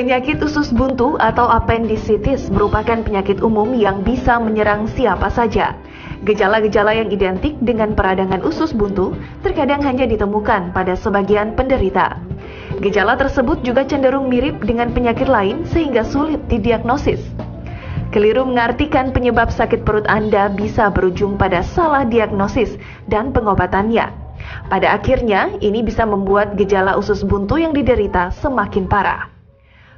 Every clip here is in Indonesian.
Penyakit usus buntu atau appendicitis merupakan penyakit umum yang bisa menyerang siapa saja. Gejala-gejala yang identik dengan peradangan usus buntu terkadang hanya ditemukan pada sebagian penderita. Gejala tersebut juga cenderung mirip dengan penyakit lain sehingga sulit didiagnosis. Keliru mengartikan penyebab sakit perut Anda bisa berujung pada salah diagnosis dan pengobatannya. Pada akhirnya, ini bisa membuat gejala usus buntu yang diderita semakin parah.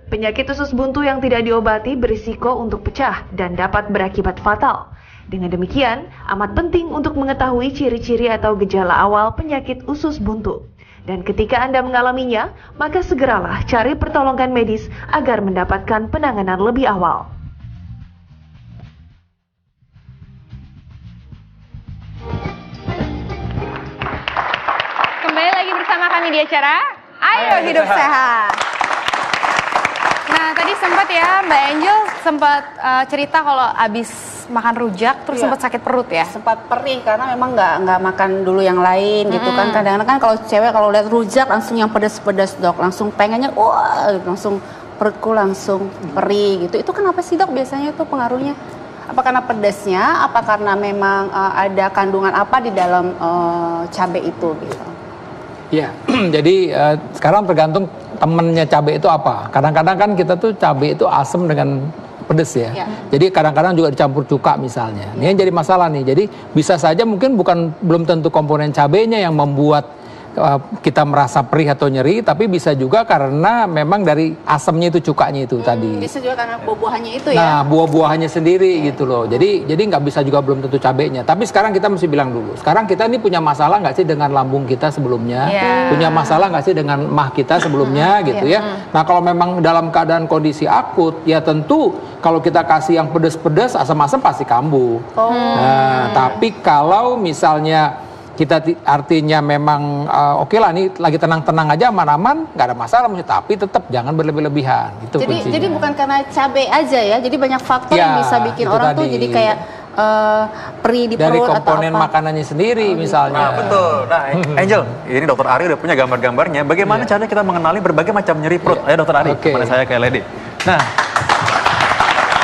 Penyakit usus buntu yang tidak diobati berisiko untuk pecah dan dapat berakibat fatal. Dengan demikian, amat penting untuk mengetahui ciri-ciri atau gejala awal penyakit usus buntu. Dan ketika Anda mengalaminya, maka segeralah cari pertolongan medis agar mendapatkan penanganan lebih awal. Kembali lagi bersama kami di acara Ayo Hidup Sehat. Nah, tadi sempat ya Mbak Angel sempat cerita kalau abis makan rujak terus sempat sakit perut ya. Sempat perih karena memang nggak makan dulu yang lain gitu kan. Kadang-kadang kan kalau cewek kalau lihat rujak langsung yang pedas-pedas dok, langsung pengennya wah langsung perutku langsung perih gitu. Itu kenapa sih dok biasanya itu pengaruhnya? Apa karena pedasnya? Apa karena memang ada kandungan apa di dalam cabai itu gitu? Iya, jadi sekarang tergantung temennya cabai itu apa. Kadang-kadang kan kita tuh cabai itu asam dengan pedes ya. Jadi kadang-kadang juga dicampur cuka misalnya. Ini yang jadi masalah nih. Jadi bisa saja mungkin belum tentu komponen cabainya yang membuat kita merasa perih atau nyeri, tapi bisa juga karena memang dari asamnya itu cukanya itu tadi. Bisa juga karena buah-buahannya itu ya. Nah, buah-buahannya sendiri gitu loh. Jadi nggak bisa juga belum tentu cabenya. Tapi sekarang kita mesti bilang dulu. Sekarang kita ini punya masalah nggak sih dengan lambung kita sebelumnya? Punya masalah nggak sih dengan mah kita sebelumnya gitu ya? Nah, kalau memang dalam keadaan kondisi akut, ya tentu kalau kita kasih yang pedas-pedas, asam-asam pasti kambuh. Nah, tapi kalau misalnya kita artinya memang oke lah nih lagi tenang-tenang aja aman-aman nggak ada masalah tapi tetap jangan berlebih-lebihan itu kuncinya. Jadi bukan karena cabai aja ya, jadi banyak faktor yang bisa bikin orang tuh jadi kayak perih di dari perut komponen atau apa. makanannya sendiri misalnya. Nah, betul. Nah, Angel, ini Dokter Ari udah punya gambar-gambarnya. Bagaimana caranya kita mengenali berbagai macam nyeri perut? Ayo Dokter Ari, kepada saya ke LED. Nah,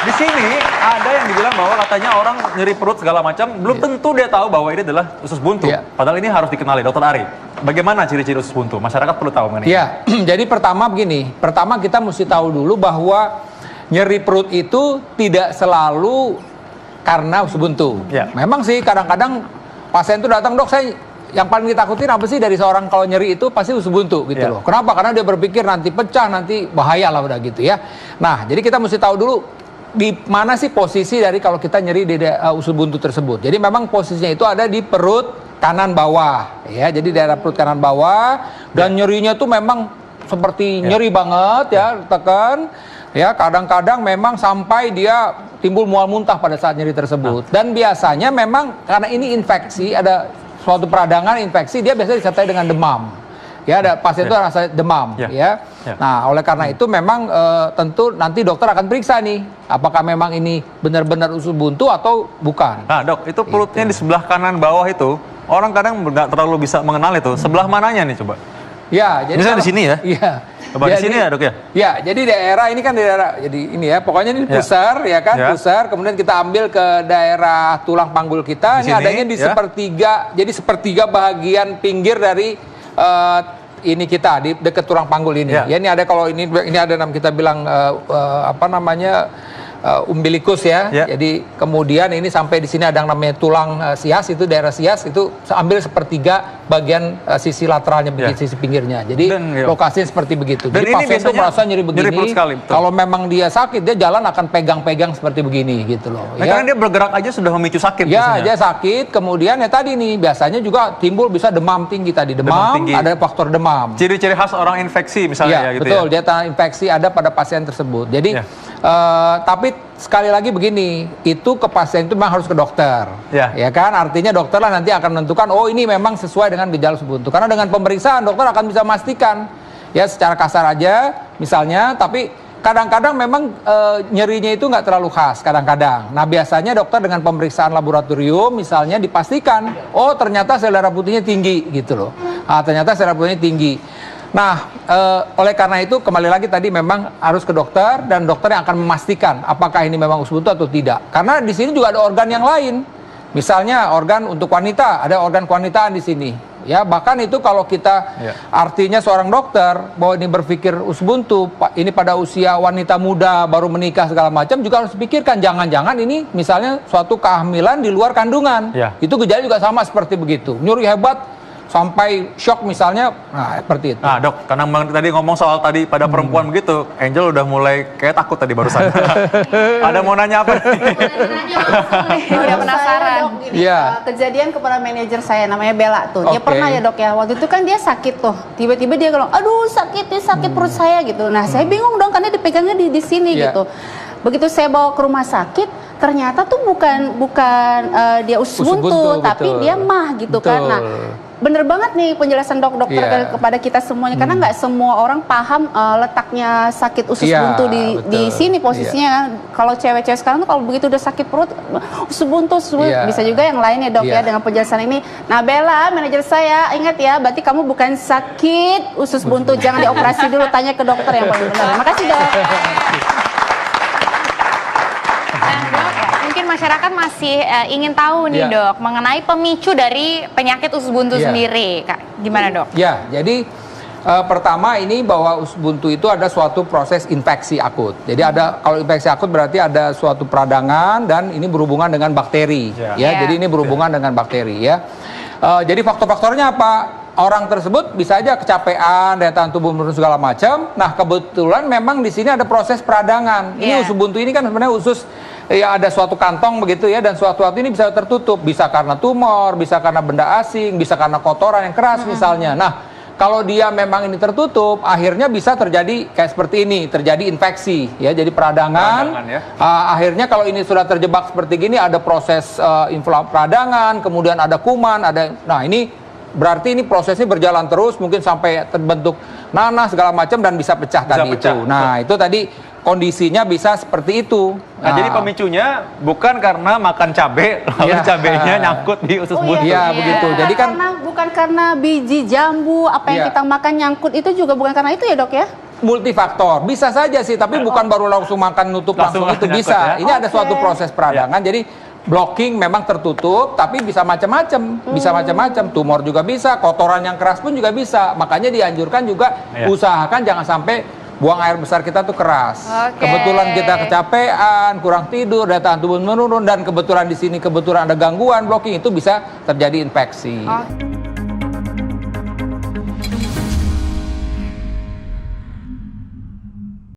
di sini ada yang dibilang bahwa katanya orang nyeri perut segala macam, belum tentu dia tahu bahwa ini adalah usus buntu. Padahal ini harus dikenali, Dokter Ari. Bagaimana ciri-ciri usus buntu? Masyarakat perlu tahu mengenai. Iya, jadi pertama begini. Pertama kita mesti tahu dulu bahwa nyeri perut itu tidak selalu karena usus buntu. Memang sih kadang-kadang pasien itu datang, dok saya yang paling ditakutin apa sih dari seorang kalau nyeri itu pasti usus buntu gitu loh. Kenapa? Karena dia berpikir nanti pecah, nanti bahaya lah udah gitu ya. Nah, jadi kita mesti tahu dulu di mana sih posisi dari kalau kita nyeri di usus buntu tersebut. Jadi memang posisinya itu ada di perut kanan bawah ya. Jadi daerah perut kanan bawah dan nyerinya tuh memang seperti nyeri banget ya, tekan ya, kadang-kadang memang sampai dia timbul mual muntah pada saat nyeri tersebut. Dan biasanya memang karena ini infeksi, ada suatu peradangan infeksi, dia biasanya disertai dengan demam. Ya, ada pasien itu rasa demam ya. Nah, oleh karena itu memang tentu nanti dokter akan periksa nih apakah memang ini benar-benar usus buntu atau bukan. Nah, dok, itu perutnya di sebelah kanan bawah itu orang kadang nggak terlalu bisa mengenal itu. Sebelah mananya nih coba? Ya, jadi misalnya di sini ya? Iya. Coba di sini ya, dok ya? Ya, jadi daerah ini kan daerah, jadi ini ya, pokoknya ini pusar ya kan, pusar. Kemudian kita ambil ke daerah tulang panggul kita. Ini adanya di sepertiga, jadi sepertiga bagian pinggir dari ini kita di dekat tulang panggul ini. Ya ini ada kalau ini ada kita bilang apa namanya umbilikus ya. Jadi kemudian ini sampai di sini ada yang namanya tulang sias, itu daerah sias itu ambil sepertiga bagian sisi lateralnya begitu, sisi pinggirnya. Jadi lokasinya seperti begitu. Dan jadi pasien itu merasa nyeri begini. Sekali, kalau memang dia sakit, dia jalan akan pegang-pegang seperti begini gitu loh. Nah, karena dia bergerak aja sudah memicu sakit. Ya, dia sakit. Kemudian ya tadi nih biasanya juga timbul bisa demam tinggi tadi. Demam tinggi. Ada faktor demam. Ciri-ciri khas orang infeksi misalnya ya gitu betul, ya. Dia infeksi ada pada pasien tersebut. Jadi tapi sekali lagi begini, itu ke pasien itu memang harus ke dokter, ya kan? Artinya dokter lah nanti akan menentukan, oh ini memang sesuai dengan gejala usus buntu. Karena dengan pemeriksaan dokter akan bisa memastikan, ya secara kasar aja misalnya. Tapi kadang-kadang memang nyerinya itu nggak terlalu khas kadang-kadang. Nah biasanya dokter dengan pemeriksaan laboratorium misalnya dipastikan, oh ternyata sel darah putihnya tinggi gitu loh. Ternyata sel darah putihnya tinggi. Nah, oleh karena itu kembali lagi tadi memang harus ke dokter dan dokter yang akan memastikan apakah ini memang usus buntu atau tidak. Karena di sini juga ada organ yang lain. Misalnya organ untuk wanita, ada organ kewanitaan di sini. Ya, bahkan itu kalau kita artinya seorang dokter bahwa ini berpikir usus buntu, ini pada usia wanita muda baru menikah segala macam juga harus pikirkan jangan-jangan ini misalnya suatu kehamilan di luar kandungan. Itu gejala juga sama seperti begitu. Nyeri hebat sampai shock misalnya, nah seperti itu. Nah dok, karena tadi ngomong soal tadi pada perempuan begitu, Angel udah mulai kayak takut tadi barusan. Ada mau nanya apa nih? Udah penasaran. Iya. Kejadian kepada manajer saya namanya Bella tuh. Dia pernah ya dok ya, waktu itu kan dia sakit tuh. Tiba-tiba dia bilang, aduh sakit perut saya gitu. Nah saya bingung dong karena dipegangnya di sini gitu. Begitu saya bawa ke rumah sakit, ternyata tuh bukan dia usus buntu, tapi dia mah gitu kan. Nah, bener banget nih penjelasan dokter kepada kita semuanya, karena nggak semua orang paham letaknya sakit usus buntu di sini posisinya. Kalau cewek-cewek sekarang tuh kalau begitu udah sakit perut, usus buntu, bisa juga yang lainnya dok ya dengan penjelasan ini. Nah Bella, manajer saya, ingat ya, berarti kamu bukan sakit usus buntu, jangan dioperasi dulu, tanya ke dokter yang paling benar. Makasih dok. Masyarakat masih ingin tahu nih dok mengenai pemicu dari penyakit usus buntu sendiri, Kak. Gimana dok? Ya, jadi pertama ini bahwa usus buntu itu ada suatu proses infeksi akut. Jadi kalau infeksi akut berarti ada suatu peradangan dan ini berhubungan dengan bakteri. Jadi ini berhubungan dengan bakteri ya. Jadi faktor-faktornya apa? Orang tersebut bisa aja kecapean, daya tahan tubuh menurun segala macam. Nah kebetulan memang di sini ada proses peradangan. Ini usus buntu ini kan sebenarnya usus ada suatu kantong begitu ya, dan suatu waktu ini bisa tertutup, bisa karena tumor, bisa karena benda asing, bisa karena kotoran yang keras misalnya. Nah kalau dia memang ini tertutup, akhirnya bisa terjadi kayak seperti ini, terjadi infeksi ya, jadi peradangan akhirnya kalau ini sudah terjebak seperti gini, ada proses peradangan, kemudian ada kuman, nah ini berarti ini prosesnya berjalan terus, mungkin sampai terbentuk nanah segala macam dan bisa pecah itu. Nah itu tadi kondisinya bisa seperti itu. Nah, jadi pemicunya bukan karena makan cabai, lalu cabainya nyangkut di usus buntu. Iya, begitu. Jadi kan bukan karena biji jambu apa yang kita makan nyangkut, itu juga bukan karena itu ya dok ya? Multifaktor, bisa saja sih, tapi bukan baru langsung makan nutup langsung itu bisa. Ini ada suatu proses peradangan, jadi blocking memang tertutup, tapi bisa macam-macam, tumor juga bisa, kotoran yang keras pun juga bisa. Makanya dianjurkan juga usahakan jangan sampai buang air besar kita tuh keras. Kebetulan kita kecapean, kurang tidur, daya tahan tubuh menurun, dan kebetulan di sini ada gangguan blocking, itu bisa terjadi infeksi.